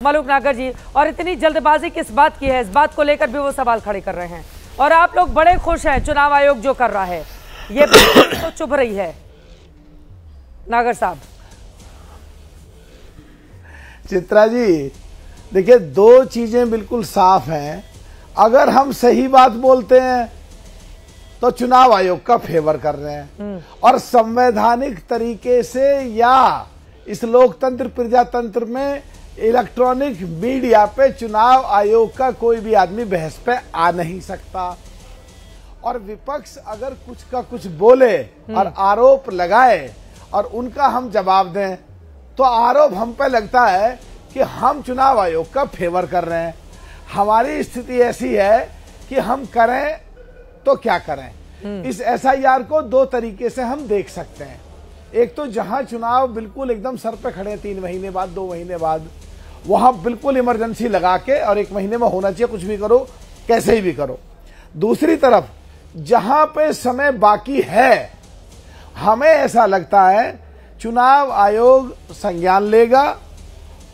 मलूक नागर जी, और इतनी जल्दबाजी किस बात की है, इस बात को लेकर भी वो सवाल खड़े कर रहे हैं। और आप लोग बड़े खुश हैं चुनाव आयोग जो कर रहा है, ये तो चुभ रही है। नागर साहब। चित्रा जी देखिए, दो चीजें बिल्कुल साफ हैं। अगर हम सही बात बोलते हैं तो चुनाव आयोग का फेवर कर रहे हैं, और संवैधानिक तरीके से या इस लोकतंत्र प्रजातंत्र में इलेक्ट्रॉनिक मीडिया पे चुनाव आयोग का कोई भी आदमी बहस पे आ नहीं सकता। और विपक्ष अगर कुछ का कुछ बोले और आरोप लगाए और उनका हम जवाब दें तो आरोप हम पे लगता है कि हम चुनाव आयोग का फेवर कर रहे हैं। हमारी स्थिति ऐसी है कि हम करें तो क्या करें। इस एसआईआर को दो तरीके से हम देख सकते हैं। एक तो जहां चुनाव बिल्कुल एकदम सर पे खड़े 3 महीने बाद 2 महीने बाद, वहां बिल्कुल इमरजेंसी लगा के और 1 महीने में होना चाहिए, कुछ भी करो कैसे ही भी करो। दूसरी तरफ जहां पे समय बाकी है, हमें ऐसा लगता है चुनाव आयोग संज्ञान लेगा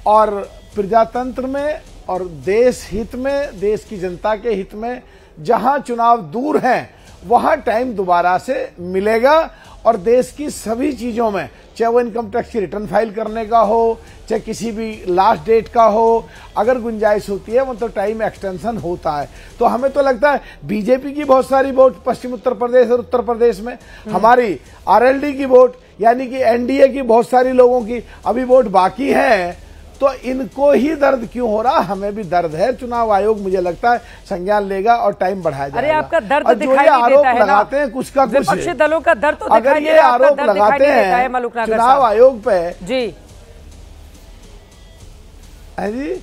और प्रजातंत्र में और देश हित में, देश की जनता के हित में जहां चुनाव दूर हैं वहां टाइम दोबारा से मिलेगा। और देश की सभी चीजों में, चाहे वो इनकम टैक्स की रिटर्न फाइल करने का हो, चाहे किसी भी लास्ट डेट का हो, अगर गुंजाइश होती है मतलब टाइम एक्सटेंशन होता है। तो हमें तो लगता है बीजेपी की बहुत सारी वोट पश्चिम उत्तर प्रदेश और उत्तर प्रदेश में, हमारी आरएलडी की वोट यानी कि एनडीए की बहुत सारी लोगों की अभी वोट बाकी है, तो इनको ही दर्द क्यों हो रहा, हमें भी दर्द है। चुनाव आयोग मुझे लगता है संज्ञान लेगा और टाइम बढ़ाया जाएगा। अरे आपका दर्द और दिखाई नहीं देता है ना, लगाते हैं कुछ का कुछ, विपक्षी दलों का दर्द तो अगर ये आरोप लगाते हैं चुनाव आयोग पे जी, है जी,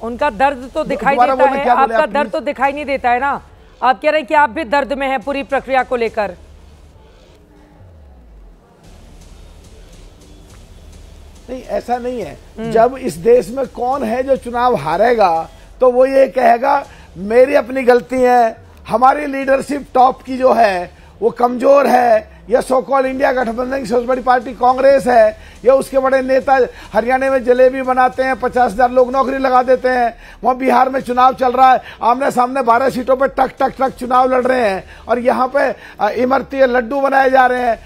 उनका दर्द तो दिखाई देता है, आपका दर्द तो दिखाई नहीं देता है ना। आप कह रहे हैं कि आप भी दर्द में हैं पूरी प्रक्रिया को लेकर। नहीं, ऐसा नहीं है। जब इस देश में कौन है जो चुनाव हारेगा तो वो ये कहेगा मेरी अपनी गलती है, हमारी लीडरशिप टॉप की जो है वो कमजोर है, या सो कॉल इंडिया गठबंधन की सबसे बड़ी पार्टी कांग्रेस है, या उसके बड़े नेता हरियाणा में जलेबी बनाते हैं, 50,000 लोग नौकरी लगा देते हैं। वहां बिहार में चुनाव चल रहा है, आमने सामने 12 सीटों पे टक टक टक चुनाव लड़ रहे हैं, और यहाँ पे इमरती लड्डू बनाए जा रहे हैं।